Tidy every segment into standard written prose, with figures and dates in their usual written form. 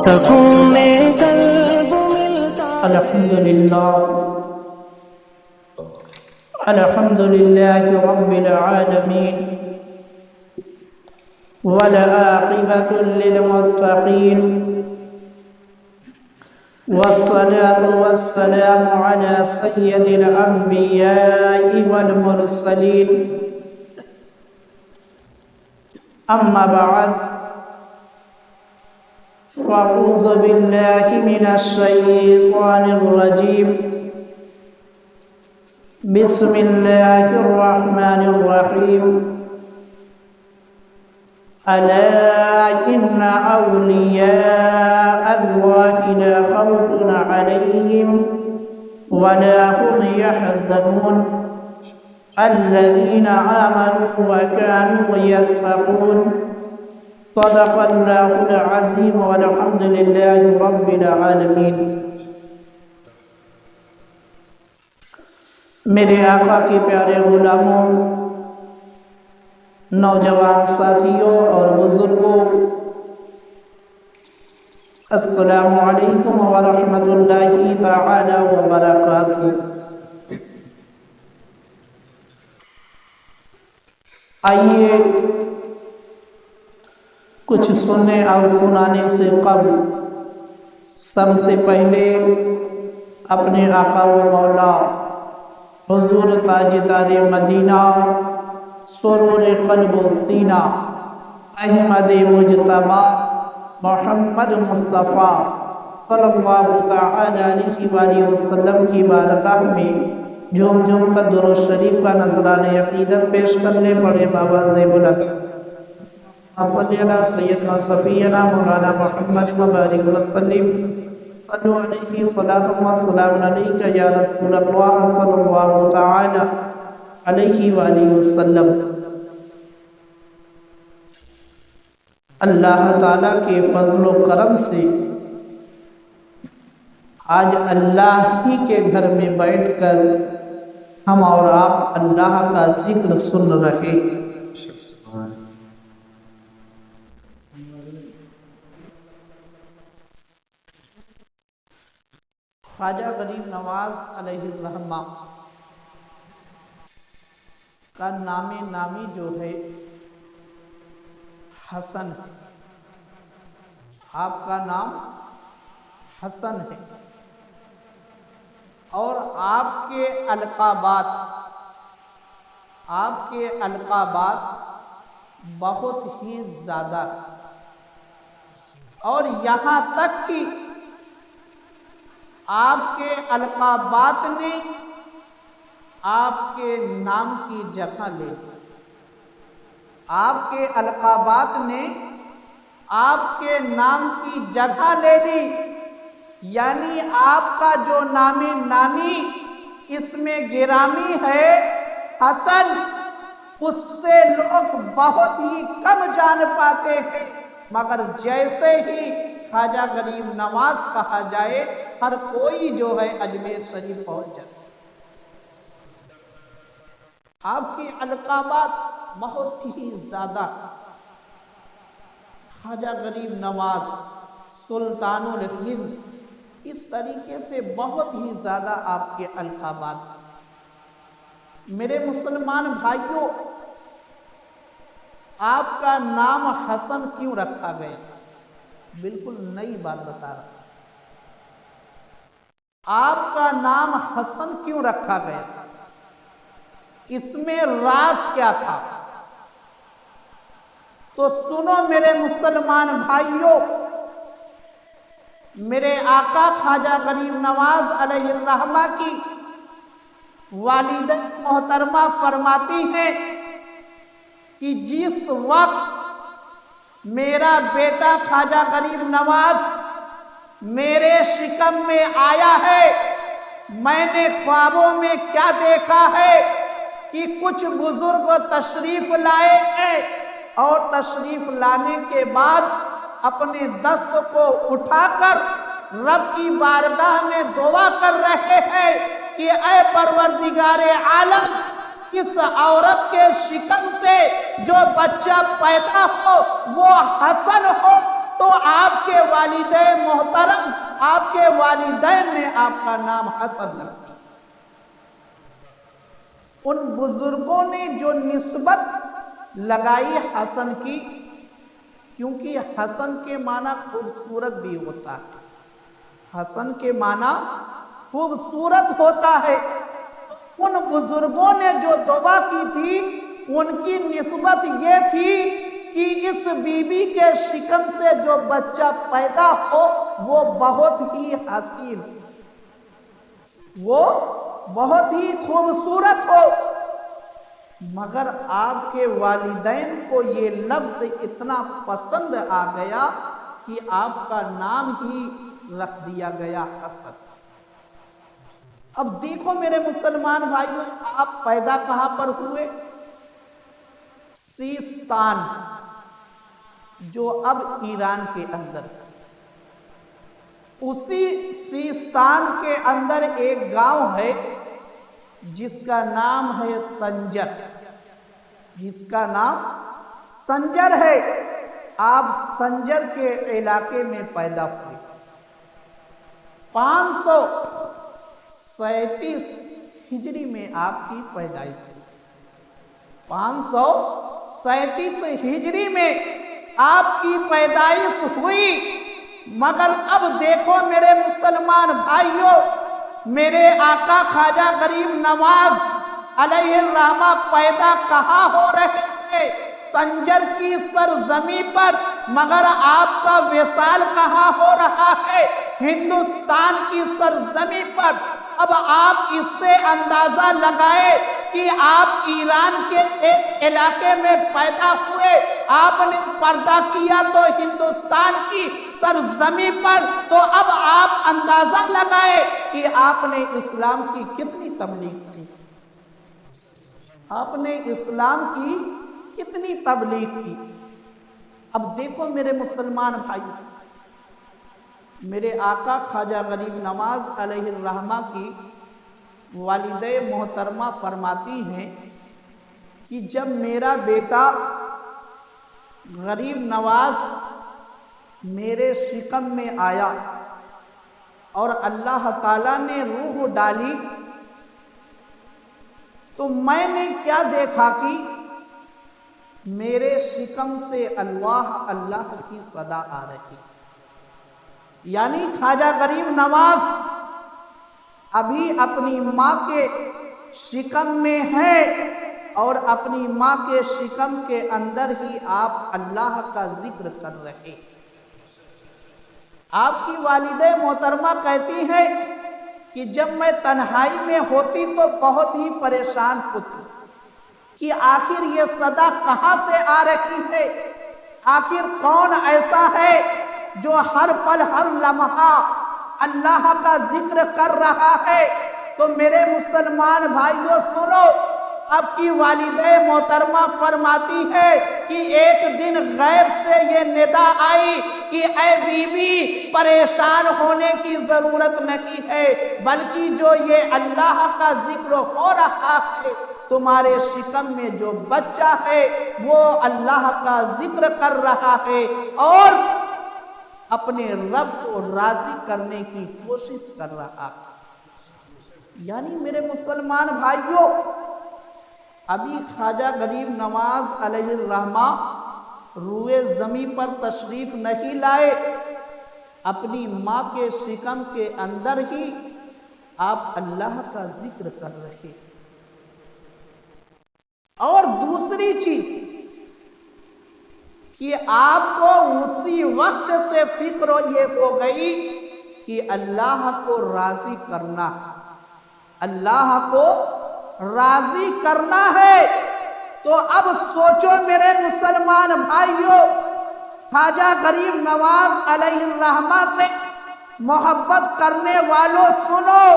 سکون قلب ملتا۔ الحمد لله رب العالمين والعاقبة للمتقين والصلاة والسلام على سيد الأنبياء والمرسلين أما بعد فأعوذ بالله من الشيطان الرجيم بسم الله الرحمن الرحيم ألا إن أولياء الله لا خوف عليهم ولا هم يحزنون الذين آمنوا وكانوا يتقون صدق الله العظيم والحمد لله رب العالمين۔ میرے آقا کے پیارے غلاموں، نوجوان ساتھیوں اور بزرگوں، السلام علیکم ورحمۃ اللہ تعالی وبرکاتہ۔ آئیے کچھ سننے اور سنانے سے قبل سب سے پہلے اپنے آقا و مولا حضور تاجدار مدینہ سرور قلب و سینہ احمد مجتبی محمد مصطفیٰ صلی اللہ تعالی علیہ وآلہ وسلم کی بارگاہ میں جھوم جھوم کر درود شریف کا نذرانہ عقیدت پیش کرنے پڑے بابا سے بلند صلی اللہ سیدنا صفینا مولانا محمد مبارک وسلم صلو علیہ صلاۃ و سلام علیک یا رسول اللہ صلی اللہ تعالی علیہ وآلہ وسلم۔ اللہ تعالیٰ کے فضل و کرم سے آج اللہ ہی کے گھر میں بیٹھ کر ہم اور آپ اللہ کا ذکر سن رہے ہیں۔ خواجہ غریب نواز علیہ الرحمہ کا نام نامی جو ہے حسن، آپ کا نام حسن ہے، اور آپ کے القابات بہت ہی زیادہ، اور یہاں تک کہ آپ کے القابات نے آپ کے نام کی جگہ لے لی۔ آپ کے القابات نے آپ کے نام کی جگہ لے لی، یعنی آپ کا جو نام نامی اس میں گرامی ہے حسن، اس سے لوگ بہت ہی کم جان پاتے ہیں، مگر جیسے ہی خواجہ غریب نواز کہا جائے ہر کوئی جو ہے اجمیر شریف پہنچ جاتا۔ آپ کی القابات بہت ہی زیادہ، خواجہ غریب نواز سلطان الہند، اس طریقے سے بہت ہی زیادہ آپ کے القابات۔ میرے مسلمان بھائیوں، آپ کا نام حسن کیوں رکھا گیا؟ بالکل نئی بات بتا رہا ہوں۔ آپ کا نام حسن کیوں رکھا گیا؟ اس میں راز کیا تھا؟ تو سنو میرے مسلمان بھائیوں، میرے آقا خواجہ غریب نواز علیہ الرحمہ کی والدہ محترمہ فرماتی ہیں کہ جس وقت میرا بیٹا خواجہ غریب نواز میرے شکم میں آیا ہے، میں نے خوابوں میں کیا دیکھا ہے کہ کچھ بزرگ تشریف لائے ہیں، اور تشریف لانے کے بعد اپنے دست کو اٹھا کر رب کی بارگاہ میں دعا کر رہے ہیں کہ اے پروردگار عالم، اس عورت کے شکم سے جو بچہ پیدا ہو وہ حسن ہو، تو آپ کے والدین محترم، آپ کے والدین نے آپ کا نام حسن رکھ دیا۔ ان بزرگوں نے جو نسبت لگائی حسن کی، کیونکہ حسن کے معنی خوبصورت بھی ہوتا ہے، حسن کے معنی خوبصورت ہوتا ہے۔ ان بزرگوں نے جو دعا کی تھی، ان کی نسبت یہ تھی کہ اس بی بی کے شکم سے جو بچہ پیدا ہو وہ بہت ہی حسین، وہ بہت ہی خوبصورت ہو۔ مگر آپ کے والدین کو یہ لفظ اتنا پسند آ گیا کہ آپ کا نام ہی رکھ دیا گیا حسن۔ اب دیکھو میرے مسلمان بھائیوں، آپ پیدا کہاں پر ہوئے؟ سیستان، جو اب ایران کے اندر۔ اسی سیستان کے اندر ایک گاؤں ہے جس کا نام ہے سنجر، جس کا نام سنجر ہے۔ آپ سنجر کے علاقے میں پیدا ہوئے۔ 537 ہجری میں آپ کی پیدائش ہوئی۔ 537 ہجری میں آپ کی پیدائش ہوئی۔ مگر اب دیکھو میرے مسلمان بھائیوں، میرے آقا خواجہ غریب نواز علیہ الرحمہ پیدا کہاں ہو رہے تھے؟ سنجر کی سرزمین پر۔ مگر آپ کا وصال کہاں ہو رہا ہے؟ ہندوستان کی سرزمین پر۔ اب آپ اس سے اندازہ لگائے کہ آپ ایران کے ایک علاقے میں پیدا ہوئے، آپ نے پردہ کیا تو ہندوستان کی سرزمین پر، تو اب آپ اندازہ لگائے کہ آپ نے اسلام کی کتنی تبلیغ کی، آپ نے اسلام کی کتنی تبلیغ کی۔ اب دیکھو میرے مسلمان بھائی، میرے آقا خواجہ غریب نواز علیہ الرحمہ کی والدہ محترمہ فرماتی ہیں کہ جب میرا بیٹا غریب نواز میرے شکم میں آیا اور اللہ تعالیٰ نے روح ڈالی، تو میں نے کیا دیکھا کہ میرے شکم سے اللہ اللہ کی صدا آ رہی، یعنی خواجہ غریب نواز ابھی اپنی ماں کے شکم میں ہے اور اپنی ماں کے شکم کے اندر ہی آپ اللہ کا ذکر کر رہے۔ آپ کی والدہ محترمہ کہتی ہے کہ جب میں تنہائی میں ہوتی تو بہت ہی پریشان ہوتی کہ آخر یہ صدا کہاں سے آ رہی ہے، آخر کون ایسا ہے جو ہر پل ہر لمحہ اللہ کا ذکر کر رہا ہے۔ تو میرے مسلمان بھائیوں سنو، اب کی والدہ محترمہ فرماتی ہے کہ ایک دن غیب سے یہ ندا آئی کہ اے بی بی پریشان ہونے کی ضرورت نہیں ہے، بلکہ جو یہ اللہ کا ذکر ہو رہا ہے، تمہارے شکم میں جو بچہ ہے وہ اللہ کا ذکر کر رہا ہے اور اپنے رب کو راضی کرنے کی کوشش کر رہا ہے۔ یعنی میرے مسلمان بھائیوں، ابھی خواجہ غریب نواز علیہ الرحمہ روئے زمین پر تشریف نہیں لائے، اپنی ماں کے شکم کے اندر ہی آپ اللہ کا ذکر کر رہے۔ اور دوسری چیز کہ آپ کو اسی وقت سے فکر یہ ہو گئی کہ اللہ کو راضی کرنا، اللہ کو راضی کرنا ہے۔ تو اب سوچو میرے مسلمان بھائیوں، خواجہ غریب نواز علیہ الرحمہ سے محبت کرنے والوں سنو،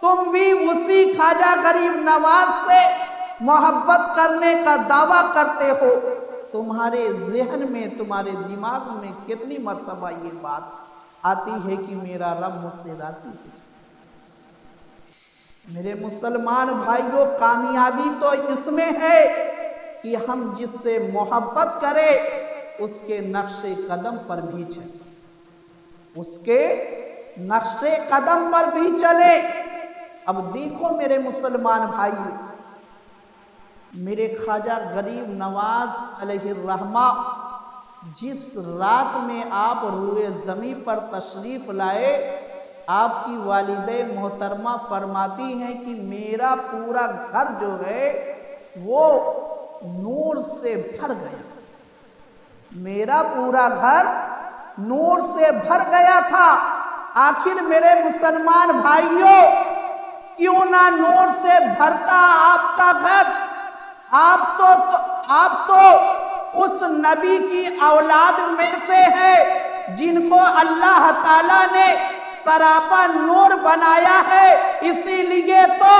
تم بھی اسی خواجہ غریب نواز سے محبت کرنے کا دعویٰ کرتے ہو۔ تمہارے ذہن میں، تمہارے دماغ میں کتنی مرتبہ یہ بات آتی ہے کہ میرا رب مجھ سے راضی ہے؟ میرے مسلمان بھائیوں، کامیابی تو اس میں ہے کہ ہم جس سے محبت کریں اس کے نقش قدم پر بھی چلے، اس کے نقش قدم پر بھی چلے۔ اب دیکھو میرے مسلمان بھائی، میرے خواجہ غریب نواز علیہ الرحمہ جس رات میں آپ روئے زمین پر تشریف لائے، آپ کی والدہ محترمہ فرماتی ہیں کہ میرا پورا گھر جو ہے وہ نور سے بھر گیا، میرا پورا گھر نور سے بھر گیا تھا۔ آخر میرے مسلمان بھائیوں، کیوں نہ نور سے بھرتا آپ کا گھر؟ آپ تو اس نبی کی اولاد میں سے ہے جن کو اللہ تعالیٰ نے سراپا نور بنایا ہے۔ اسی لیے تو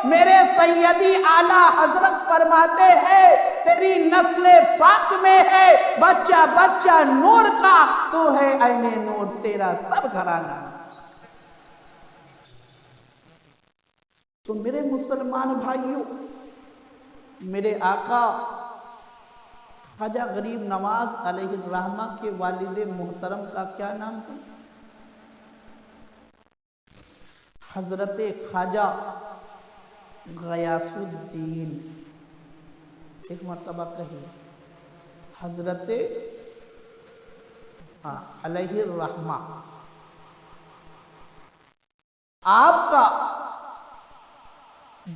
میرے سیدی اعلیٰ حضرت فرماتے ہیں، تیری نسل پاک میں ہے بچہ بچہ نور کا، تو ہے عین نور تیرا سب گھرانہ۔ تو میرے مسلمان بھائیوں، میرے آقا خواجہ غریب نواز علیہ الرحمہ کے والد محترم کا کیا نام ہے؟ حضرت خواجہ غیاث الدین۔ ایک مرتبہ کہیے، حضرت علیہ الرحمہ۔ آپ کا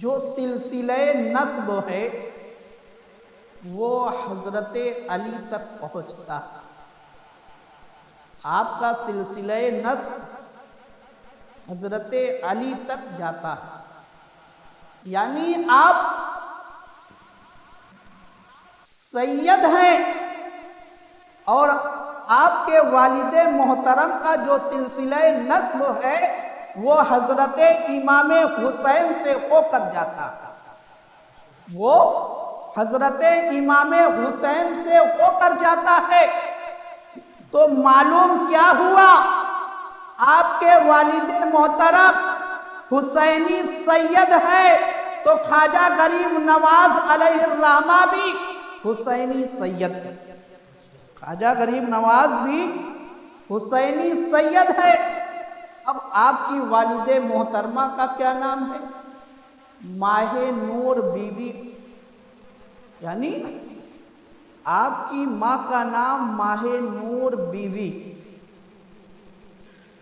جو سلسلہ نسب ہے وہ حضرت علی تک پہنچتا ہے۔ آپ کا سلسلہ نسب حضرت علی تک جاتا ہے، یعنی آپ سید ہیں، اور آپ کے والد محترم کا جو سلسلہ نسب ہے وہ حضرت امام حسین سے ہو کر جاتا ہے، وہ حضرت امام حسین سے ہو کر جاتا ہے۔ تو معلوم کیا ہوا؟ آپ کے والد محترم حسینی سید ہے، تو خواجہ غریب نواز علیہ الرحمہ بھی حسینی سید ہے، خواجہ غریب نواز بھی حسینی سید ہے۔ اب آپ کی والد محترمہ کا کیا نام ہے؟ ماہ نور بی بی، یعنی آپ کی ماں کا نام ماہ نور بی بی،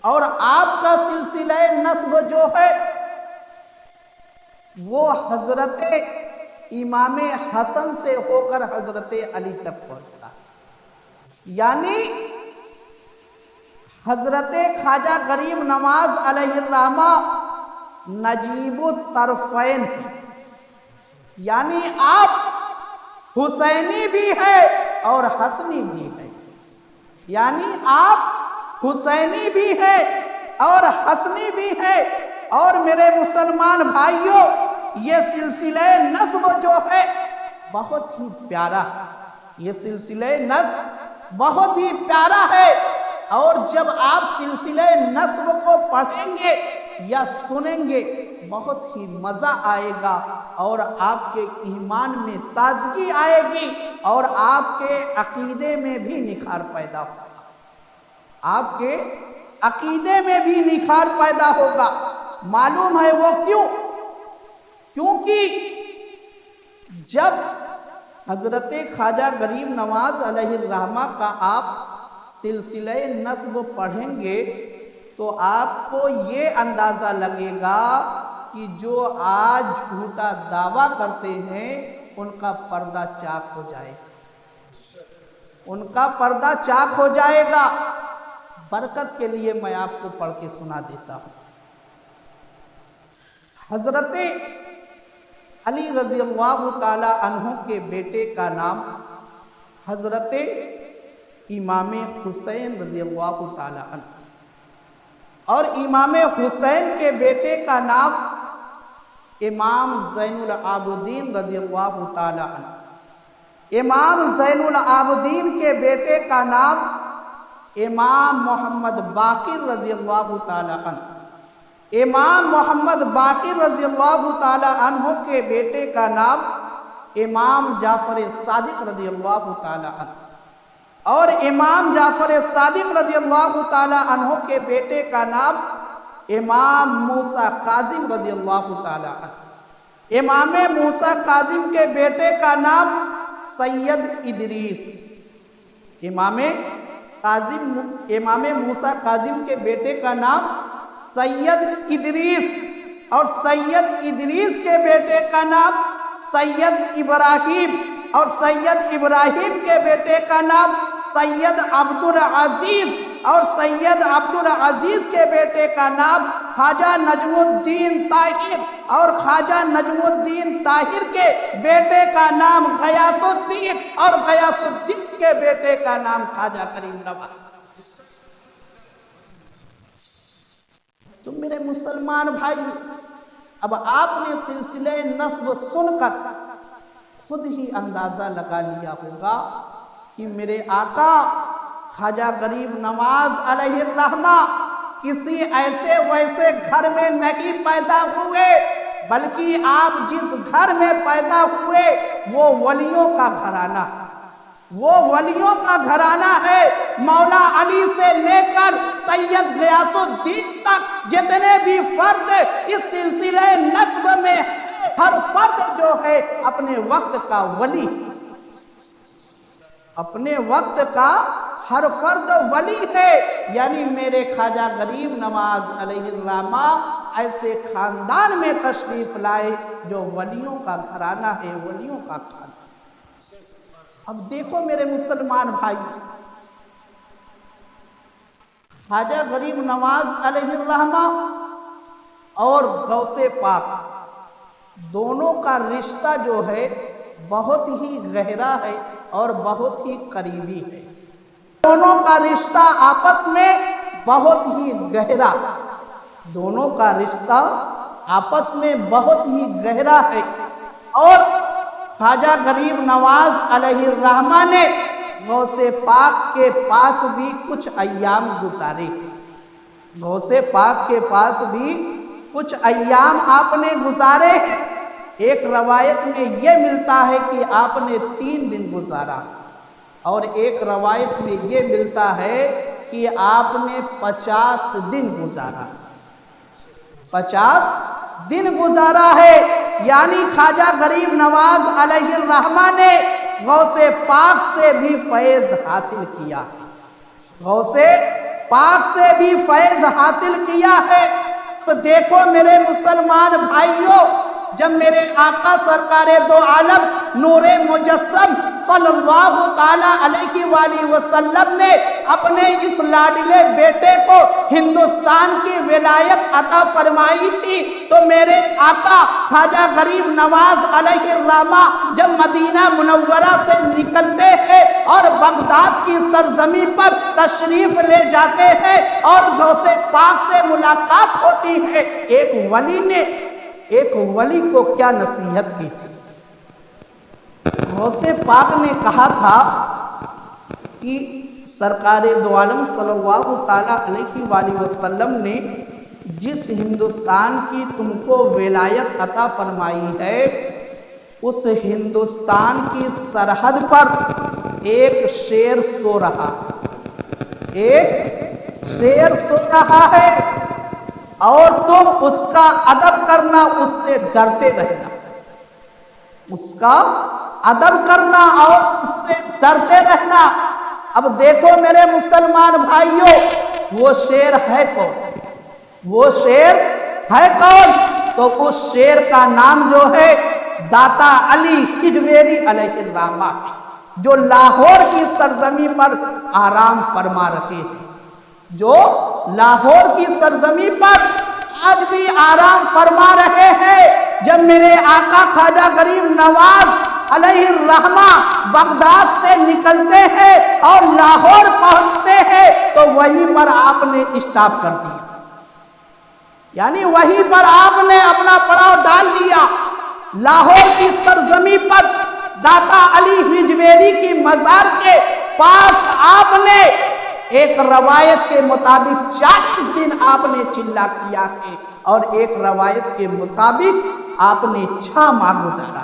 اور آپ کا سلسلہ نسب جو ہے وہ حضرت امام حسن سے ہو کر حضرت علی تک پہنچتا ہے، یعنی حضرت خواجہ غریب نواز علیہ الرحمہ نجیب الطرفین ہیں، یعنی آپ حسینی بھی ہے اور حسنی بھی ہے، یعنی آپ حسینی بھی ہے اور حسنی بھی ہے۔ اور میرے مسلمان بھائیوں، یہ سلسلہ نسب جو ہے بہت ہی پیارا ہے، یہ سلسلہ نسب بہت ہی پیارا ہے، اور جب آپ سلسلہ نسب کو پڑھیں گے یا سنیں گے بہت ہی مزہ آئے گا، اور آپ کے ایمان میں تازگی آئے گی، اور آپ کے عقیدے میں بھی نکھار پیدا ہوگا، آپ کے عقیدے میں بھی نکھار پیدا ہوگا۔ معلوم ہے وہ کیوں؟ کیونکہ جب حضرت خواجہ غریب نواز علیہ الرحمہ کا آپ سلسلہ نسب پڑھیں گے تو آپ کو یہ اندازہ لگے گا کہ جو آج جھوٹا دعویٰ کرتے ہیں ان کا پردہ چاک ہو جائے گا، ان کا پردہ چاک ہو جائے گا۔ برکت کے لیے میں آپ کو پڑھ کے سنا دیتا ہوں۔ حضرت علی رضی اللہ تعالی عنہ کے بیٹے کا نام حضرت امام حسین رضی اللہ تعالی عنہ، اور امام حسین کے بیٹے کا نام امام زین العابدین رضی اللہ تعالی عنہ، امام زین العابدین کے بیٹے کا نام امام محمد باقر رضی اللہ تعالی عنہ، امام محمد باقر رضی اللہ تعالی عنہ کے بیٹے کا نام امام جعفر صادق رضی اللہ تعالی عنہ، اور امام جعفر صادق رضی اللہ تعالی عنہ کے بیٹے کا نام امام موسیٰ کاظم رضی اللہ تعالی عنہ. امام موسیٰ کاظم کے بیٹے کا نام سید ادریس. امام موسیٰ کاظم کے بیٹے کا نام سید ادریس، اور سید ادریس کے بیٹے کا نام سید ابراہیم، اور سید ابراہیم کے بیٹے کا نام سید عبدالعزیز، اور سید عبدالعزیز کے بیٹے کا نام خواجہ نجم الدین طاہر، اور خواجہ نجم الدین طاہر کے بیٹے کا نام غیاث الدین، اور غیاث الدین کے بیٹے کا نام خواجہ کریم نواز. تو میرے مسلمان بھائی، اب آپ نے سلسلہ نسب سن کر خود ہی اندازہ لگا لیا ہوگا کہ میرے آقا خواجہ غریب نواز علیہ الرحمہ کسی ایسے ویسے گھر میں نہیں پیدا ہوئے، بلکہ آپ جس گھر میں پیدا ہوئے وہ ولیوں کا گھرانہ، وہ ولیوں کا گھرانہ ہے. مولا علی سے لے کر سید غیاث الدین تک جتنے بھی فرد اس سلسلہ نسب میں، ہر فرد جو ہے اپنے وقت کا ولی، اپنے وقت کا ہر فرد ولی ہے. یعنی میرے خواجہ غریب نواز علیہ الرحمہ ایسے خاندان میں تشریف لائے جو ولیوں کا گھرانہ ہے، ولیوں کا خاندان. اب دیکھو میرے مسلمان بھائی، خواجہ غریب نواز علیہ الرحمہ اور غوث پاک دونوں کا رشتہ جو ہے بہت ہی گہرا ہے اور بہت ہی قریبی ہے. دونوں کا رشتہ آپس میں بہت ہی گہرا، دونوں کا رشتہ آپس میں بہت ہی گہرا ہے. اور خواجہ غریب نواز علیہ الرحمہ نے غوث پاک کے پاس بھی کچھ ایام گزارے، غوث پاک کے پاس بھی کچھ ایام آپ نے گزارے. ایک روایت میں یہ ملتا ہے کہ آپ نے 3 دن گزارا، اور ایک روایت میں یہ ملتا ہے کہ آپ نے 50 دن گزارا، 50 دن گزارا ہے. یعنی خواجہ غریب نواز علیہ الرحمہ نے غوث پاک سے بھی فیض حاصل کیا، غوث پاک سے بھی فیض حاصل کیا ہے. تو دیکھو میرے مسلمان بھائیوں، جب میرے آقا سرکار دو عالم نور مجسم صلی اللہ تعالی علیہ وآلہ وسلم نے اپنے اس لاڈلے بیٹے کو ہندوستان کی ولایت عطا فرمائی تھی، تو میرے آقا خواجہ غریب نواز علیہ الرحمہ جب مدینہ منورہ سے نکلتے ہیں اور بغداد کی سرزمین پر تشریف لے جاتے ہیں اور غوث پاک سے ملاقات ہوتی ہے، ایک ولی کو کیا نصیحت کی تھی؟ غوث پاک نے کہا تھا کہ سرکار دو عالم صلی اللہ تعالیٰ علیہ وآلہ وسلم نے جس ہندوستان کی تم کو ولایت عطا فرمائی ہے، اس ہندوستان کی سرحد پر ایک شیر سو رہا، ایک شیر سو رہا ہے، اور تم اس کا ادب کرنا، اس سے ڈرتے رہنا، اس کا ادب کرنا اور اس سے ڈرتے رہنا. اب دیکھو میرے مسلمان بھائیوں، وہ شیر ہے کون؟ وہ شیر ہے کون؟ تو اس شیر کا نام جو ہے داتا علی ہجویری علیہ الرحمہ، جو لاہور کی سرزمین پر آرام فرما رہے ہیں، جو لاہور کی سرزمین پر آج بھی آرام فرما رہے ہیں. جب میرے آقا خواجہ غریب نواز علیہ الرحمہ بغداد سے نکلتے ہیں اور لاہور پہنچتے ہیں تو وہیں پر آپ نے اسٹاپ کر دیا، یعنی وہیں پر آپ نے اپنا پڑاؤ ڈال لیا. لاہور کی سرزمین پر داتا علی ہجویری کی مزار کے پاس آپ نے ایک روایت کے مطابق 40 دن آپ نے چلا کیا ہے، اور ایک روایت کے مطابق آپ نے 6 ماہ گزارا.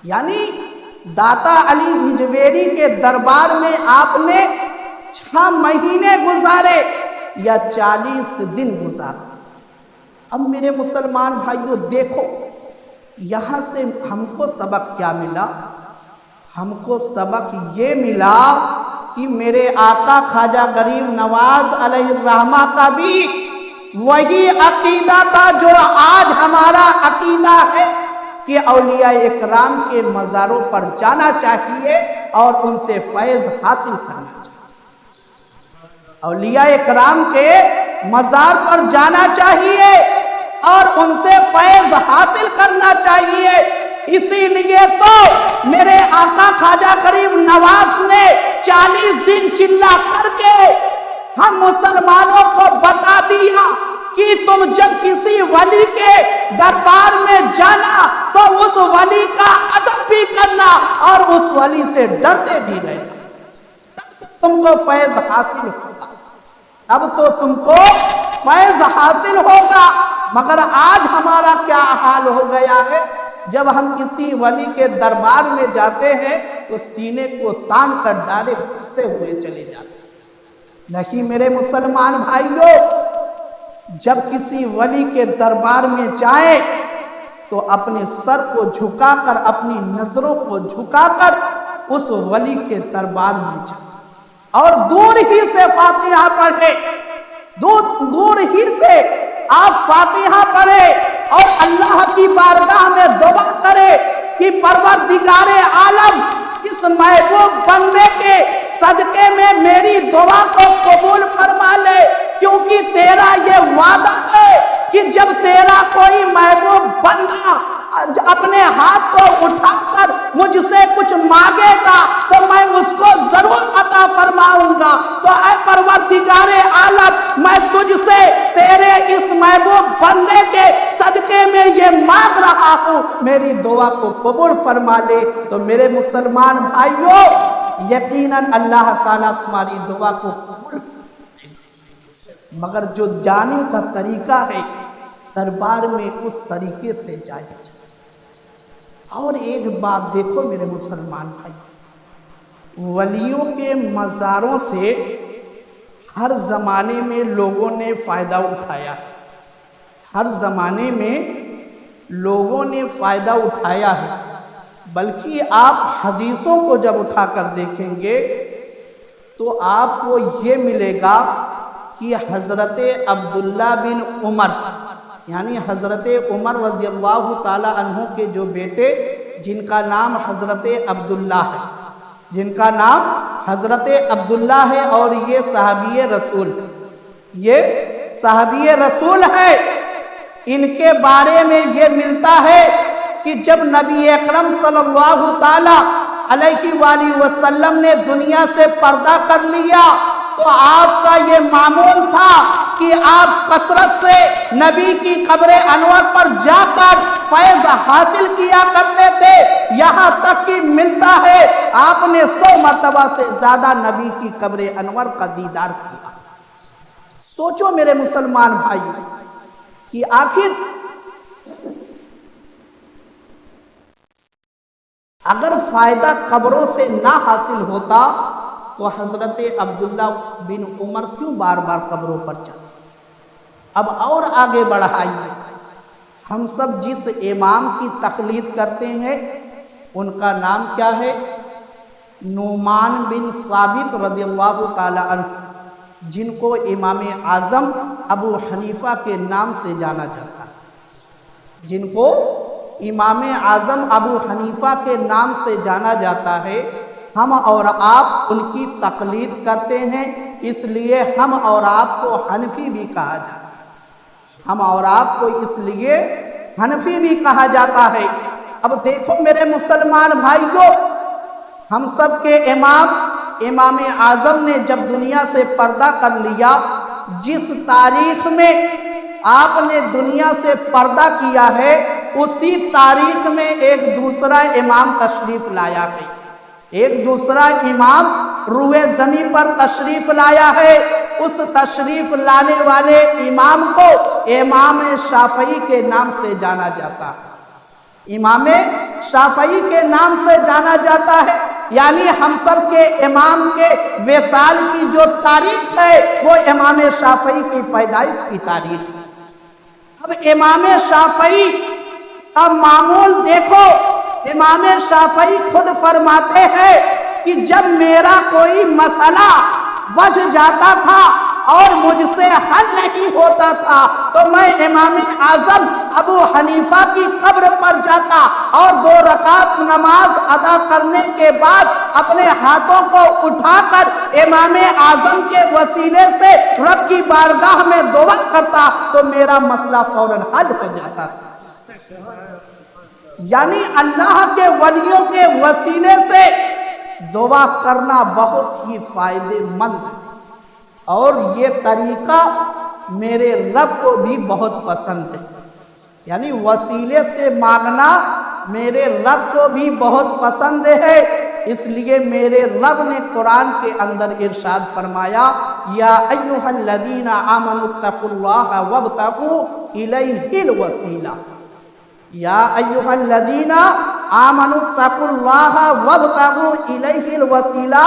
یعنی داتا علی ہجویری کے دربار میں آپ نے 6 مہینے گزارے یا 40 دن گزارے۔ اب میرے مسلمان بھائیوں دیکھو، یہاں سے ہم کو سبق کیا ملا؟ ہم کو سبق یہ ملا کہ میرے آقا خواجہ غریب نواز علیہ الرحمہ کا بھی وہی عقیدہ تھا جو آج ہمارا عقیدہ ہے کہ اولیاء اکرام کے مزاروں پر جانا چاہیے اور ان سے فیض حاصل کرنا چاہیے۔ اولیاء اکرام کے مزار پر جانا چاہیے اور ان سے فیض حاصل کرنا چاہیے۔ اسی لیے تو میرے آقا خواجہ غریب نواز نے 40 دن چلا کر کے ہم مسلمانوں کو بتا دیا کہ تم جب کسی ولی کے دربار میں جانا تو اس ولی کا ادب بھی کرنا اور اس ولی سے ڈرتے بھی رہنا، تب تم کو فیض حاصل ہوگا۔ اب تو تم کو فیض حاصل ہوگا، مگر آج ہمارا کیا حال ہو گیا ہے؟ جب ہم کسی ولی کے دربار میں جاتے ہیں تو سینے کو تان کر ڈالے گھستے ہوئے چلے جاتے ہیں۔ نہیں میرے مسلمان بھائیوں، جب کسی ولی کے دربار میں جائیں تو اپنے سر کو جھکا کر، اپنی نظروں کو جھکا کر اس ولی کے دربار میں جائیں اور دور ہی سے فاتحہ پڑھے، دور ہی سے آپ فاتحہ پڑھے اور اللہ کی بارگاہ میں دعا کرے کہ پروردگار عالم اس محبوب بندے کے صدقے میں میری دعا کو قبول فرما لے، کیونکہ تیرا یہ وعدہ ہے کہ جب تیرا کوئی محبوب بندہ اپنے ہاتھ کو اٹھا کر مجھ سے کچھ مانگے گا تو میں اس کو ضرور عطا فرماؤں گا۔ تو اے پروردگار عالم، میں تجھ سے تیرے اس محبوب بندے کے صدقے میں یہ مانگ رہا ہوں، میری دعا کو قبول فرما لے۔ تو میرے مسلمان بھائیوں، یقیناً اللہ تعالیٰ تمہاری دعا کو قبول، مگر جو جانے کا طریقہ ہے دربار میں اس طریقے سے جائے۔ اور ایک بات دیکھو میرے مسلمان بھائی، ولیوں کے مزاروں سے ہر زمانے میں لوگوں نے فائدہ اٹھایا، ہر زمانے میں لوگوں نے فائدہ اٹھایا ہے، بلکہ آپ حدیثوں کو جب اٹھا کر دیکھیں گے تو آپ کو یہ ملے گا کہ حضرت عبداللہ بن عمر، یعنی حضرت عمر رضی اللہ تعالی عنہ کے جو بیٹے جن کا نام حضرت عبداللہ ہے، جن کا نام حضرت عبداللہ ہے اور یہ صحابی رسول، یہ صحابی رسول ہے، ان کے بارے میں یہ ملتا ہے کہ جب نبی اکرم صلی اللہ تعالی علیہ وآلہ وسلم نے دنیا سے پردہ کر لیا تو آپ کا یہ معمول تھا کہ آپ کثرت سے نبی کی قبر انور پر جا کر فیض حاصل کیا کرتے تھے، یہاں تک کہ ملتا ہے آپ نے 100 مرتبہ سے زیادہ نبی کی قبر انور کا دیدار کیا۔ سوچو میرے مسلمان بھائی کہ آخر اگر فائدہ قبروں سے نہ حاصل ہوتا تو حضرت عبداللہ بن عمر کیوں بار بار قبروں پر چلتے؟ اب اور آگے بڑھائیے، ہم سب جس امام کی تقلید کرتے ہیں ان کا نام کیا ہے؟ نعمان بن ثابت رضی اللہ تعالی عنہ، جن کو امام اعظم ابو حنیفہ کے نام سے جانا جاتا ہے، جن کو امام اعظم ابو حنیفہ کے نام سے جانا جاتا ہے۔ ہم اور آپ ان کی تقلید کرتے ہیں، اس لیے ہم اور آپ کو حنفی بھی کہا جاتا ہے، ہم اور آپ کو اس لیے حنفی بھی کہا جاتا ہے۔ اب دیکھو میرے مسلمان بھائیوں، ہم سب کے امام اعظم نے جب دنیا سے پردہ کر لیا، جس تاریخ میں آپ نے دنیا سے پردہ کیا ہے اسی تاریخ میں ایک دوسرا امام تشریف لایا ہے، ایک دوسرا امام روئے زمین پر تشریف لایا ہے۔ اس تشریف لانے والے امام کو امام شافعی کے نام سے جانا جاتا ہے، امام شافعی کے نام سے جانا جاتا ہے، یعنی ہم سب کے امام کے وصال کی جو تاریخ ہے وہ امام شافعی کی پیدائش کی تاریخ ہے۔ اب امام شافعی کا معمول دیکھو، امام شافعی خود فرماتے ہیں کہ جب میرا کوئی مسئلہ بچ جاتا تھا اور مجھ سے حل نہیں ہوتا تھا تو میں امام اعظم ابو حنیفہ کی قبر پر جاتا اور 2 رکعت نماز ادا کرنے کے بعد اپنے ہاتھوں کو اٹھا کر امام اعظم کے وسیلے سے رب کی بارگاہ میں دعا کرتا تو میرا مسئلہ فوراً حل ہو جاتا تھا۔ یعنی اللہ کے ولیوں کے وسیلے سے دعا کرنا بہت ہی فائدے مند ہے، اور یہ طریقہ میرے رب کو بھی بہت پسند ہے، یعنی وسیلے سے مانگنا میرے رب کو بھی بہت پسند ہے۔ اس لیے میرے رب نے قرآن کے اندر ارشاد فرمایا، یا ایھا الذین آمنوا اتقوا اللہ وابتغوا الیہ الوسیلہ، یا ایھا الذین آمنوا اتقوا اللہ وابتغوا الیہ الوسیلہ،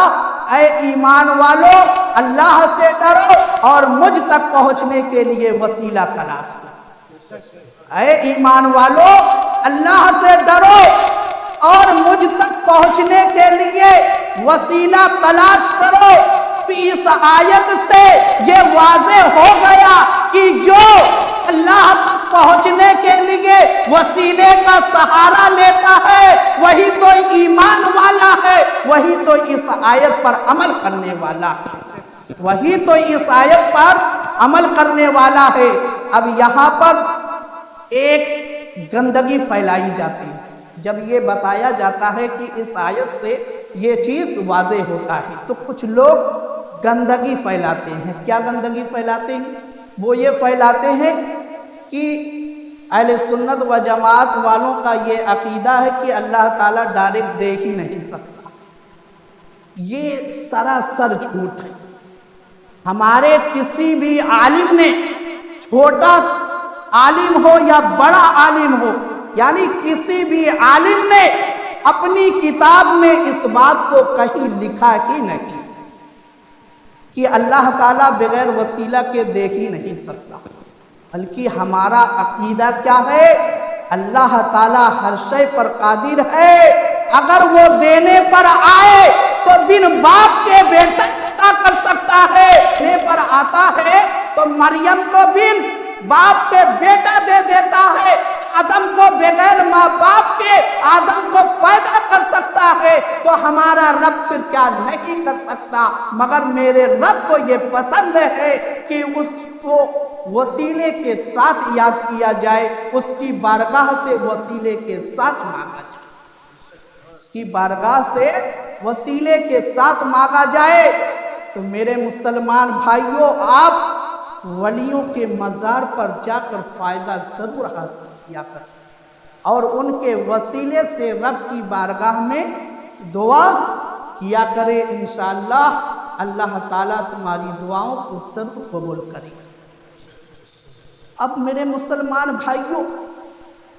اے ایمان والو اللہ سے ڈرو اور مجھ تک پہنچنے کے لیے وسیلہ تلاش کرو۔ اے ایمان والو اللہ سے ڈرو اور مجھ تک پہنچنے کے لیے وسیلہ تلاش کرو۔ اس آیت سے یہ واضح ہو گیا کہ جو اللہ تک پہنچنے کے لیے وسیلے کا سہارا لیتا ہے وہی تو ایمان والا ہے، وہی تو اس آیت پر عمل کرنے والا ہے، وہی تو اس آیت پر عمل کرنے والا ہے۔ اب یہاں پر ایک گندگی پھیلائی جاتی ہے، جب یہ بتایا جاتا ہے کہ اس آیت سے یہ چیز واضح ہوتا ہے تو کچھ لوگ گندگی پھیلاتے ہیں۔ کیا گندگی پھیلاتے ہیں؟ وہ یہ پھیلاتے ہیں کہ اہل سنت و جماعت والوں کا یہ عقیدہ ہے کہ اللہ تعالیٰ ڈائریکٹ دیکھ ہی نہیں سکتا۔ یہ سراسر جھوٹ ہے۔ ہمارے کسی بھی عالم نے، چھوٹا عالم ہو یا بڑا عالم ہو، یعنی کسی بھی عالم نے اپنی کتاب میں اس بات کو کہیں لکھا ہی نہیں کہ اللہ تعالیٰ بغیر وسیلہ کے دیکھ ہی نہیں سکتا، بلکہ ہمارا عقیدہ کیا ہے؟ اللہ تعالیٰ ہر شے پر قادر ہے، اگر وہ دینے پر آئے تو بن باپ کے بیٹا عطا کر سکتا ہے، دینے پر آتا ہے تو مریم کو بن باپ کے بیٹا دے دیتا ہے، آدم کو بغیر ماں باپ کے آدم کو پیدا کر سکتا ہے، تو ہمارا رب پھر کیا نہیں کر سکتا؟ مگر میرے رب کو یہ پسند ہے کہ اس کو وسیلے کے ساتھ یاد کیا جائے، اس کی بارگاہ سے وسیلے کے ساتھ مانگا جائے، اس کی بارگاہ سے وسیلے کے ساتھ مانگا جائے۔ تو میرے مسلمان بھائیوں، آپ ولیوں کے مزار پر جا کر فائدہ ضرور حاصل کیا کریں اور ان کے وسیلے سے رب کی بارگاہ میں دعا کیا کریں، انشاءاللہ اللہ تعالیٰ تمہاری دعاؤں کو ضرور قبول کرے گا۔ اب میرے مسلمان بھائیوں،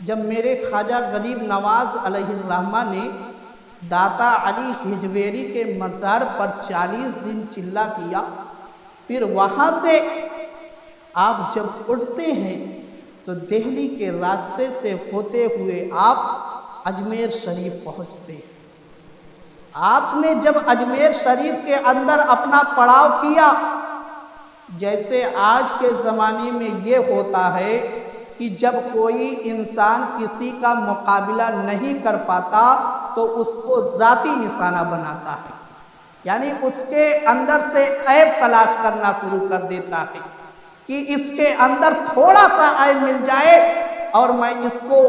جب میرے خواجہ غریب نواز علیہ الرحمہ نے داتا علی ہجویری کے مزار پر 40 دن چلہ کیا، پھر وہاں سے آپ جب اٹھتے ہیں تو دہلی کے راستے سے ہوتے ہوئے آپ اجمیر شریف پہنچتے ہیں۔ آپ نے جب اجمیر شریف کے اندر اپنا پڑاؤ کیا، جیسے آج کے زمانے میں یہ ہوتا ہے کہ جب کوئی انسان کسی کا مقابلہ نہیں کر پاتا تو اس کو ذاتی نشانہ بناتا ہے، یعنی اس کے اندر سے عیب تلاش کرنا شروع کر دیتا ہے کہ اس کے اندر تھوڑا سا عیب مل جائے اور میں اس کو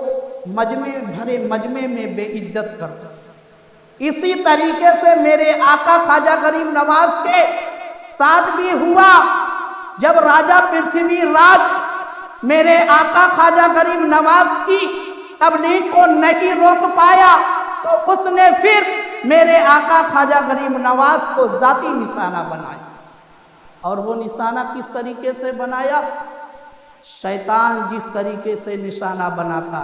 مجمع میں بے عزت کر دوں۔ اسی طریقے سے میرے آقا خواجہ غریب نواز کے ساتھ بھی ہوا۔ جب راجہ پرتھوی راج میرے آقا خواجہ غریب نواز کی تبلیغ کو نہیں روک پایا تو اس نے پھر میرے آقا خواجہ غریب نواز کو ذاتی نشانہ بنایا، اور وہ نشانہ کس طریقے سے بنایا؟ شیطان جس طریقے سے نشانہ بناتا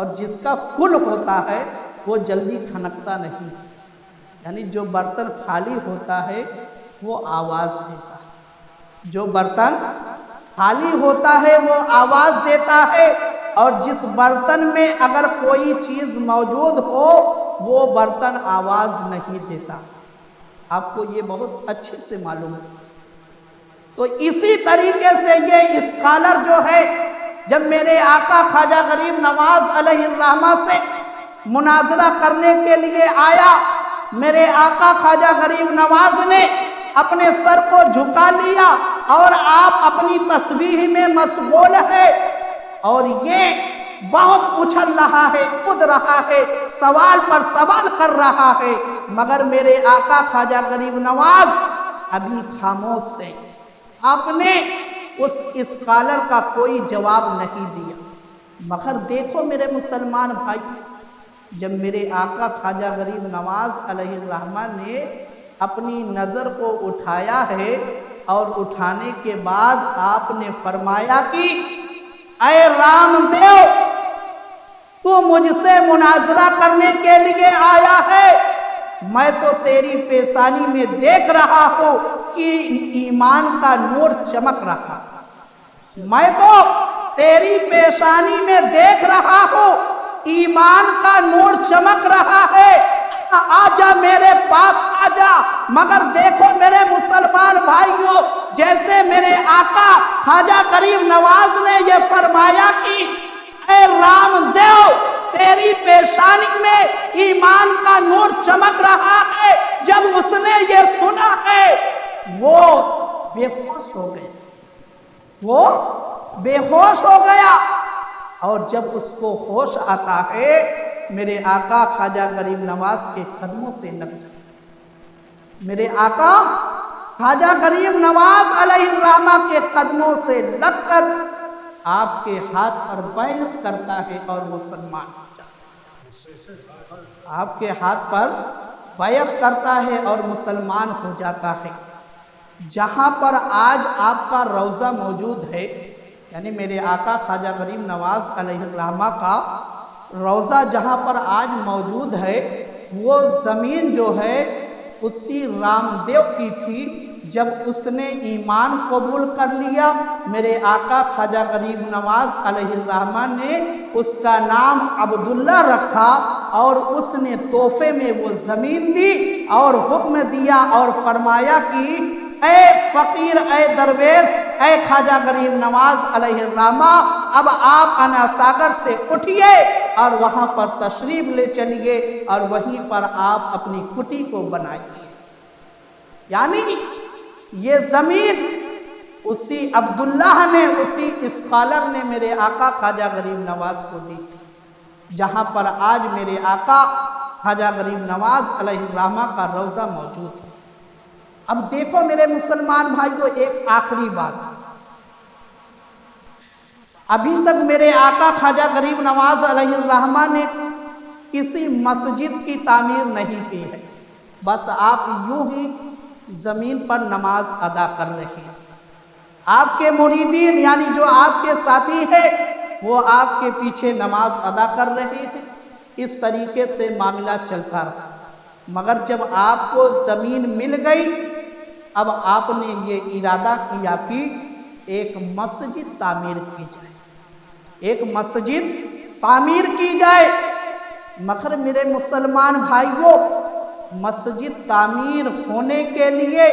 اور جس کا فل ہوتا ہے وہ جلدی کھنکتا نہیں، یعنی جو برتن خالی ہوتا ہے وہ آواز دیتا ہے، جو برتن خالی ہوتا ہے وہ آواز دیتا ہے، اور جس برتن میں اگر کوئی چیز موجود ہو وہ برتن آواز نہیں دیتا۔ آپ کو یہ بہت اچھے سے معلوم ہے۔ تو اسی طریقے سے یہ اسکالر جو ہے جب میرے آقا خواجہ غریب نواز علیہ الرحمہ سے مناظرہ کرنے کے لیے آیا، میرے آقا خواجہ غریب نواز نے اپنے سر کو جھکا لیا اور آپ اپنی تسبیح میں مشغول ہے، اور یہ بہت اچھل رہا ہے، کود رہا ہے، سوال پر سوال کر رہا ہے، مگر میرے آقا خواجہ غریب نواز ابھی خاموش ہے۔ آپ نے اس اسکالر کا کوئی جواب نہیں دیا۔ مگر دیکھو میرے مسلمان بھائی، جب میرے آقا خواجہ غریب نواز علیہ الرحمہ نے اپنی نظر کو اٹھایا ہے، اور اٹھانے کے بعد آپ نے فرمایا کہ اے رام دیو، تو مجھ سے مناظرہ کرنے کے لیے آیا ہے، میں تو تیری پیشانی میں دیکھ رہا ہوں کہ ایمان کا نور چمک رہا، میں تو تیری پیشانی میں دیکھ رہا ہوں ایمان کا نور چمک رہا ہے، آجا میرے پاس آجا۔ مگر دیکھو میرے مسلمان بھائیوں، جیسے میرے آقا خواجہ غریب نواز نے یہ فرمایا کہ اے رام دیو، تیری پیشانی میں ایمان کا نور چمک رہا ہے، جب اس نے یہ سنا ہے وہ بے ہوش ہو گیا، وہ بے ہوش ہو گیا، اور جب اس کو ہوش آتا ہے میرے آقا خواجہ غریب نواز کے قدموں سے لگ جاتا، میرے آقا خواجہ غریب نواز علیہ الرحمہ کے قدموں سے لگ کر آپ کے ہاتھ پر بیعت کرتا ہے اور مسلمان ہو جاتا ہے، آپ کے ہاتھ پر بیعت کرتا ہے اور مسلمان ہو جاتا ہے۔ جہاں پر آج آپ کا روضہ موجود ہے، یعنی میرے آقا خواجہ غریب نواز علیہ الرحمہ کا روضہ جہاں پر آج موجود ہے، وہ زمین جو ہے اسی رام دیو کی تھی۔ جب اس نے ایمان قبول کر لیا، میرے آقا خواجہ غریب نواز علیہ الرحمہ نے اس کا نام عبداللہ رکھا، اور اس نے تحفے میں وہ زمین دی اور حکم دیا اور فرمایا کہ اے فقیر، اے درویش، اے خواجہ غریب نواز علیہ الرحمہ، اب آپ انا ساگر سے اٹھیے اور وہاں پر تشریف لے چلیے، اور وہیں پر آپ اپنی کٹی کو بنائیے۔ یعنی یہ زمین اسی عبداللہ نے، اسی اسکالر نے میرے آقا خواجہ غریب نواز کو دی تھی، جہاں پر آج میرے آقا خواجہ غریب نواز علیہ الرحمہ کا روضہ موجود ہے۔ اب دیکھو میرے مسلمان بھائیو، ایک آخری بات، ابھی تک میرے آقا خواجہ غریب نواز علیہ الرحمہ نے کسی مسجد کی تعمیر نہیں کی ہے، بس آپ یوں ہی زمین پر نماز ادا کر رہے ہیں۔ آپ کے مریدین یعنی جو آپ کے ساتھی ہیں وہ آپ کے پیچھے نماز ادا کر رہے ہیں، اس طریقے سے معاملہ چلتا رہا۔ مگر جب آپ کو زمین مل گئی، اب آپ نے یہ ارادہ کیا کہ ایک مسجد تعمیر کی جائے، ایک مسجد تعمیر کی جائے۔ مگر میرے مسلمان بھائیوں، مسجد تعمیر ہونے کے لیے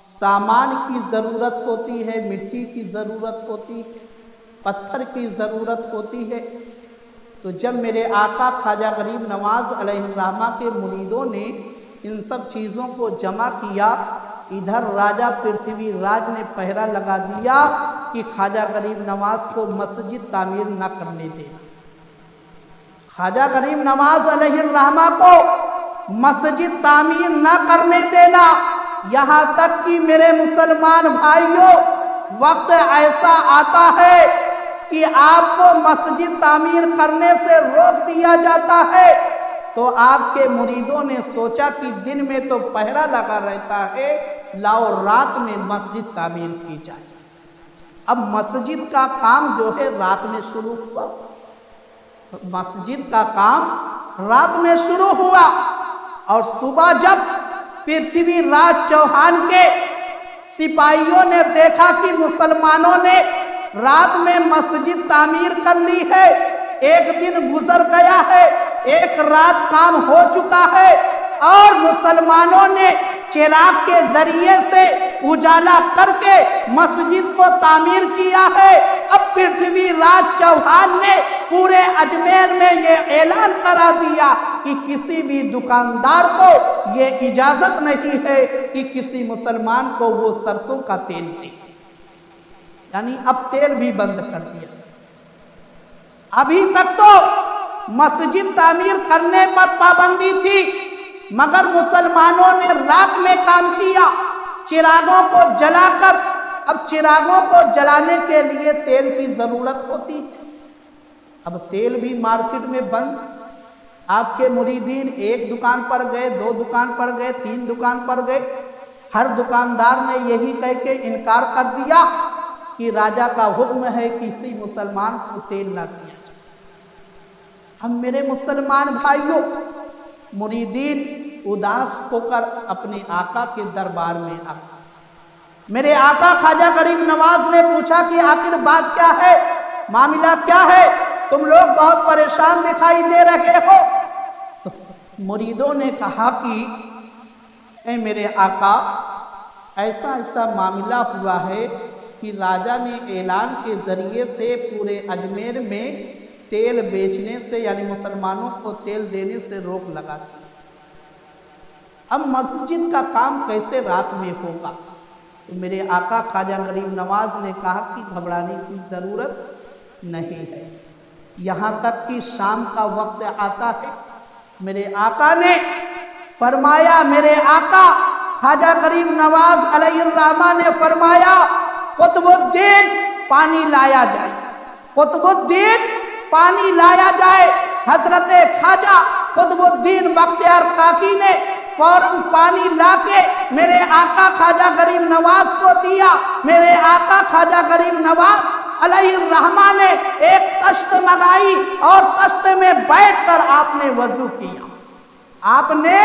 سامان کی ضرورت ہوتی ہے، مٹی کی ضرورت ہوتی ہے، پتھر کی ضرورت ہوتی ہے۔ تو جب میرے آقا خواجہ غریب نواز علیہ الرحمہ کے مریدوں نے ان سب چیزوں کو جمع کیا، ادھر راجہ پرتھوی راج نے پہرا لگا دیا کہ خواجہ غریب نواز کو مسجد تعمیر نہ کرنے دے۔ خواجہ غریب نواز علیہ الرحمہ کو مسجد تعمیر نہ کرنے دینا، یہاں تک کہ میرے مسلمان بھائیوں، وقت ایسا آتا ہے کہ آپ کو مسجد تعمیر کرنے سے روک دیا جاتا ہے، تو آپ کے مریدوں نے سوچا کہ دن میں تو پہرا لگا رہتا ہے، لاؤ رات میں مسجد تعمیر کی جائے۔ اب مسجد کا کام جو ہے رات میں شروع ہوا، مسجد کا کام رات میں شروع ہوا اور صبح جب پرتھوی راج چوہان کے سپاہیوں نے دیکھا کہ مسلمانوں نے رات میں مسجد تعمیر کر لی ہے، ایک دن گزر گیا ہے، ایک رات کام ہو چکا ہے اور مسلمانوں نے چراغ کے ذریعے سے اجالا کر کے مسجد کو تعمیر کیا ہے، اب پرتھوی راج چوہان نے پورے اجمیر میں یہ اعلان کرا دیا کہ کسی بھی دکاندار کو یہ اجازت نہیں ہے کہ کسی مسلمان کو وہ سرسوں کا تیل دے، یعنی اب تیل بھی بند کر دیا۔ ابھی تک تو مسجد تعمیر کرنے پر پابندی تھی، مگر مسلمانوں نے رات میں کام کیا چراغوں کو جلا کر۔ اب چراغوں کو جلانے کے لیے تیل کی ضرورت ہوتی ہے، اب تیل بھی مارکیٹ میں بند۔ آپ کے مریدین ایک دکان پر گئے، دو دکان پر گئے، تین دکان پر گئے، ہر دکاندار نے یہی کہہ کے انکار کر دیا کہ راجا کا حکم ہے کسی مسلمان کو تیل نہ دیا جائے۔ اب میرے مسلمان بھائیوں، مریدین اداس ہو کر اپنے آقا کے دربار میں آ گئے۔ میرے آقا خواجہ غریب نواز نے پوچھا کہ آخر بات کیا ہے، معاملہ کیا ہے، تم لوگ بہت پریشان دکھائی دے رہے ہو۔ مریدوں نے کہا کہ اے میرے آقا، ایسا ایسا معاملہ ہوا ہے کہ راجا نے اعلان کے ذریعے سے پورے اجمیر میں تیل بیچنے سے، یعنی مسلمانوں کو تیل دینے سے روک لگا دی۔ اب مسجد کا کام کیسے رات میں ہوگا؟ تو میرے آقا خواجہ غریب نواز نے کہا کہ گھبرانے کی ضرورت نہیں ہے، یہاں تک کہ شام کا وقت آتا ہے۔ میرے آقا نے فرمایا، میرے آقا خواجہ غریب نواز علیہ الرحمہ نے فرمایا، قطب الدین پانی لایا جائے، قطب الدین پانی لایا جائے۔ حضرت خواجہ قطب الدین بختیار کاکی نے فوراً پانی لا کے میرے آقا خواجہ غریب نواز کو دیا۔ میرے آقا خواجہ غریب نواز علیہ الرحمہ نے ایک تشت منگائی اور تشت میں بیٹھ کر آپ نے وضو کیا۔ آپ نے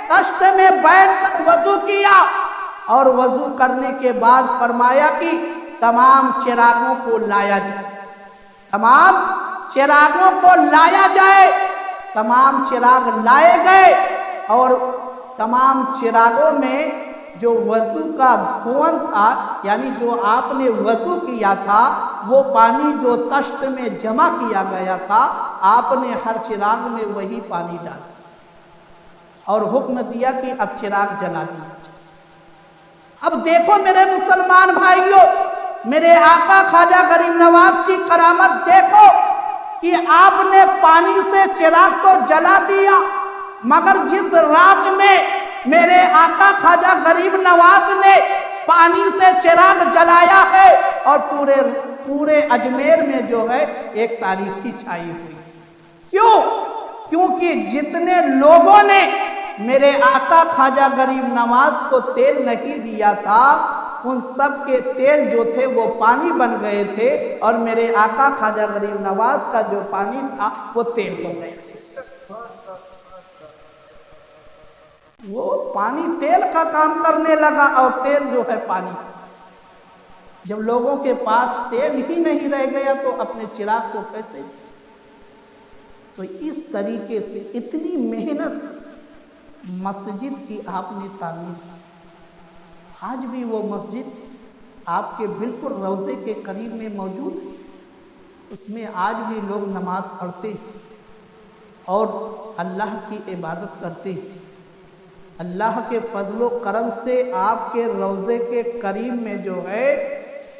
تشت میں بیٹھ کر وضو کیا اور وضو کرنے کے بعد فرمایا کہ تمام چراغوں کو لایا جائے، تمام چراغوں کو لایا جائے۔ تمام چراغ لائے گئے اور تمام چراغوں میں جو وضو کا دھواں تھا، یعنی جو آپ نے وضو کیا تھا، وہ پانی جو تشت میں جمع کیا گیا تھا، آپ نے ہر چراغ میں وہی پانی ڈالا اور حکم دیا کہ اب چراغ جلا دیا جائے۔ اب دیکھو میرے مسلمان بھائیوں، میرے آقا خواجہ غریب نواز کی کرامت دیکھو کہ آپ نے پانی سے چراغ کو جلا دیا، مگر جس رات میں میرے آقا خواجہ غریب نواز نے پانی سے چراغ جلایا ہے اور پورے اجمیر میں جو ہے ایک تاریکی چھائی ہوئی۔ کیوں؟ کیونکہ جتنے لوگوں نے میرے آقا خواجہ غریب نواز کو تیل نہیں دیا تھا، ان سب کے تیل جو تھے وہ پانی بن گئے تھے اور میرے آقا خواجہ غریب نواز کا جو پانی تھا وہ تیل ہو گیا۔ وہ پانی تیل کا کام کرنے لگا اور تیل جو ہے پانی۔ جب لوگوں کے پاس تیل ہی نہیں رہ گیا تو اپنے چراغ کو کیسے؟ تو اس طریقے سے اتنی محنت سے مسجد کی آپ نے تعمیر کی۔ آج بھی وہ مسجد آپ کے بالکل روضے کے قریب میں موجود ہے، اس میں آج بھی لوگ نماز پڑھتے ہیں اور اللہ کی عبادت کرتے ہیں۔ اللہ کے فضل و کرم سے آپ کے روضے کے قریب میں جو ہے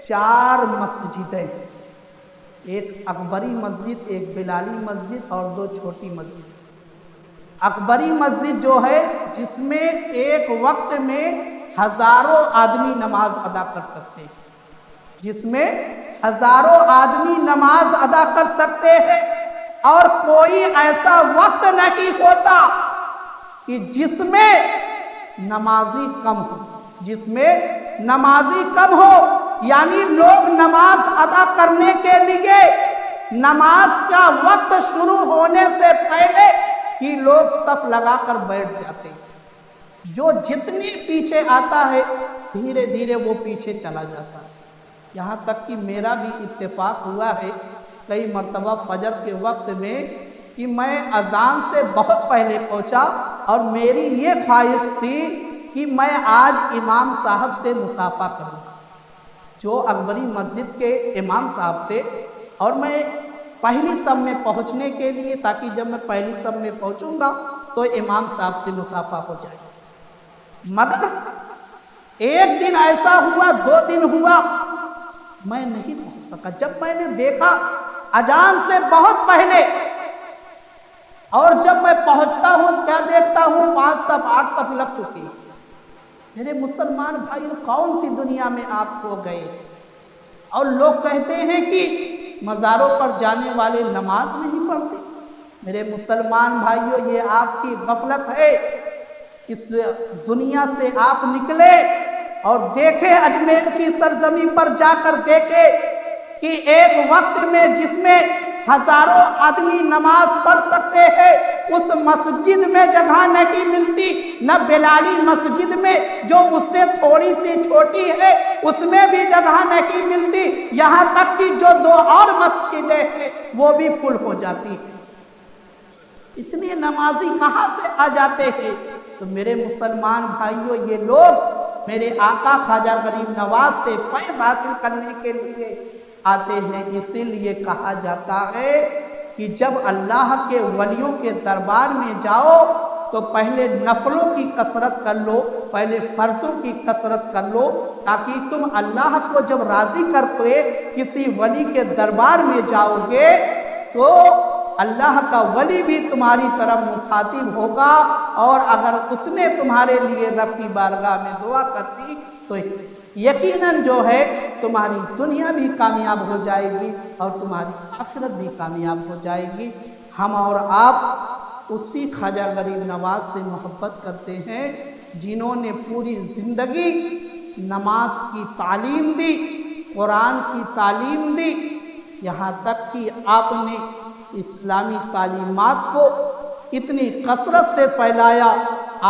4 مسجدیں، ایک اکبری مسجد، ایک بلالی مسجد اور 2 چھوٹی مسجد۔ اکبری مسجد جو ہے جس میں ایک وقت میں ہزاروں آدمی نماز ادا کر سکتے ہیں، جس میں ہزاروں آدمی نماز ادا کر سکتے ہیں اور کوئی ایسا وقت نہیں ہوتا کہ جس میں نمازی کم ہو، جس میں نمازی کم ہو، یعنی لوگ نماز ادا کرنے کے لیے نماز کا وقت شروع ہونے سے پہلے ہی لوگ صف لگا کر بیٹھ جاتے ہیں۔ جو جتنی پیچھے آتا ہے دھیرے دھیرے وہ پیچھے چلا جاتا ہے، یہاں تک کہ میرا بھی اتفاق ہوا ہے کئی مرتبہ فجر کے وقت میں کہ میں اذان سے بہت پہلے پہنچا اور میری یہ خواہش تھی کہ میں آج امام صاحب سے مصافحہ کروں، جو اکبری مسجد کے امام صاحب تھے، اور میں پہلی صف میں پہنچنے کے لیے تاکہ جب میں پہلی صف میں پہنچوں گا تو امام صاحب سے مصافحہ ہو جائے، مگر ایک دن ایسا ہوا، 2 دن ہوا، میں نہیں پہنچ سکا۔ جب میں نے دیکھا اذان سے بہت پہلے، اور جب میں پہنچتا ہوں کیا دیکھتا ہوں 5 صف 8 صف لگ چکی۔ میرے مسلمان بھائیوں، کون سی دنیا میں آپ ہو گئے؟ اور لوگ کہتے ہیں کہ مزاروں پر جانے والے نماز نہیں پڑھتے۔ میرے مسلمان بھائیوں، یہ آپ کی غفلت ہے۔ اس دنیا سے آپ نکلے اور دیکھے، اجمیر کی سرزمین پر جا کر دیکھے کہ ایک وقت میں جس میں ہزاروں آدمی نماز پڑھ سکتے ہیں، اس مسجد میں جگہ نہیں ملتی، نہ بلالی مسجد میں جو اس سے تھوڑی سی چھوٹی ہے اس میں بھی جگہ نہیں ملتی، یہاں تک کہ جو 2 اور مسجدیں ہیں وہ بھی فل ہو جاتی۔ اتنے نمازی کہاں سے آ جاتے ہیں؟ تو میرے مسلمان بھائیوں، یہ لوگ میرے آقا خواجہ غریب نواز سے فیض حاصل کرنے کے لیے آتے ہیں۔ اسی لیے کہا جاتا ہے کہ جب اللہ کے ولیوں کے دربار میں جاؤ تو پہلے نفلوں کی کثرت کر لو، پہلے فرضوں کی کثرت کر لو، تاکہ تم اللہ کو جب راضی کرتے کسی ولی کے دربار میں جاؤ گے تو اللہ کا ولی بھی تمہاری طرف مخاطب ہوگا، اور اگر اس نے تمہارے لیے رب کی بارگاہ میں دعا کرتی تو یقیناً جو ہے تمہاری دنیا بھی کامیاب ہو جائے گی اور تمہاری آخرت بھی کامیاب ہو جائے گی۔ ہم اور آپ اسی خواجہ غریب نواز سے محبت کرتے ہیں جنہوں نے پوری زندگی نماز کی تعلیم دی، قرآن کی تعلیم دی، یہاں تک کہ آپ نے اسلامی تعلیمات کو اتنی کثرت سے پھیلایا،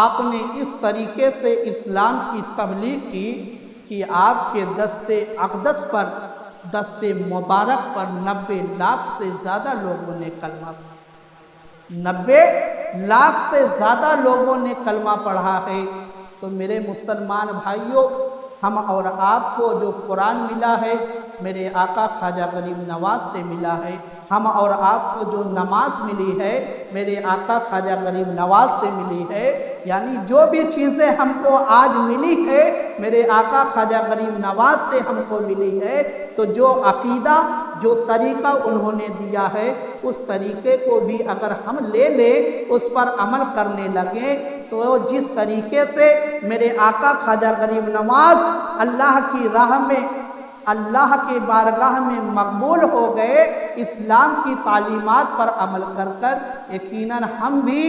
آپ نے اس طریقے سے اسلام کی تبلیغ کی کہ آپ کے دست اقدس پر، دست مبارک پر 90 لاکھ سے زیادہ لوگوں نے کلمہ پڑھا، 90 لاکھ سے زیادہ لوگوں نے کلمہ پڑھا ہے۔ تو میرے مسلمان بھائیوں، ہم اور آپ کو جو قرآن ملا ہے میرے آقا خواجہ غریب نواز سے ملا ہے، ہم اور آپ کو جو نماز ملی ہے میرے آقا خواجہ غریب نواز سے ملی ہے، یعنی جو بھی چیزیں ہم کو آج ملی ہے میرے آقا خواجہ غریب نواز سے ہم کو ملی ہے، تو جو عقیدہ، جو طریقہ انہوں نے دیا ہے اس طریقے کو بھی اگر ہم لے لیں، اس پر عمل کرنے لگیں، تو جس طریقے سے میرے آقا خواجہ غریب نواز اللہ کی راہ میں، اللہ کے بارگاہ میں مقبول ہو گئے اسلام کی تعلیمات پر عمل کر کر، یقیناً ہم بھی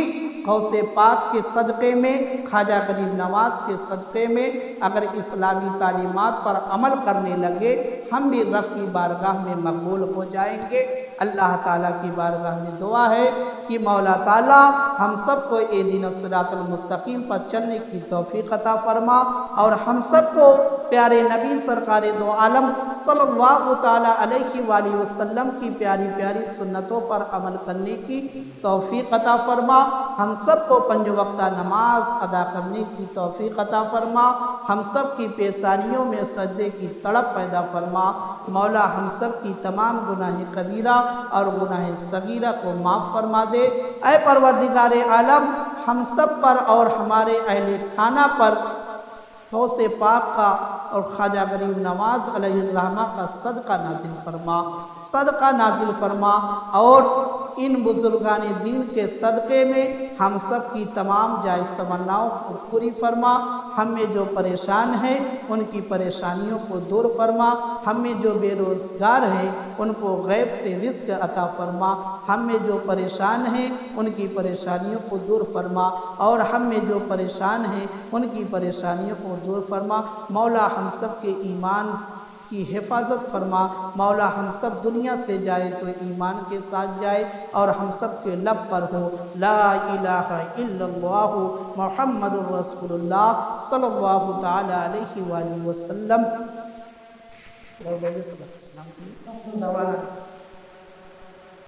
غوث پاک کے صدقے میں، خواجہ غریب نواز کے صدقے میں اگر اسلامی تعلیمات پر عمل کرنے لگے ہم بھی رب کی بارگاہ میں مقبول ہو جائیں گے۔ اللہ تعالیٰ کی بارگاہ میں دعا ہے کہ مولا تعالیٰ ہم سب کو اہدنا الصراط المستقیم پر چلنے کی توفیق عطا فرما، اور ہم سب کو پیارے نبی سرکار دو عالم صلی اللہ تعالیٰ علیہ وآلہ وسلم کی پیاری پیاری سنتوں پر عمل کرنے کی توفیق عطا فرما، ہم سب کو 5 وقتہ نماز ادا کرنے کی توفیق عطا فرما، ہم سب کی پیشانیوں میں سجدے کی تڑپ پیدا فرما۔ مولا ہم سب کی تمام گناہ کبیرہ اور گناہ صغیرہ کو معاف فرما دے۔ اے پروردگار عالم، ہم سب پر اور ہمارے اہل خانہ پر غوث پاک کا اور خواجہ غریب نواز علیہ الرحمہ کا صدقہ نازل فرما، صدقہ نازل فرما، اور ان بزرگان دین کے صدقے میں ہم سب کی تمام جائز تمناؤں کو پوری فرما۔ ہم میں جو پریشان ہیں ان کی پریشانیوں کو دور فرما، ہم میں جو بے روزگار ہیں ان کو غیب سے رزق عطا فرما، ہم میں جو پریشان ہیں ان کی پریشانیوں کو دور فرما، اور ہم میں جو پریشان ہیں ان کی پریشانیوں کو دور فرما۔ مولا ہم سب کے ایمان کی حفاظت فرما مولا، ہم سب دنیا سے جائے تو ایمان کے ساتھ جائے اور ہم سب کے لب پر ہو لا الہ الا اللہ محمد رسول اللہ صلی اللہ تعالی علیہ وآلہ وسلم.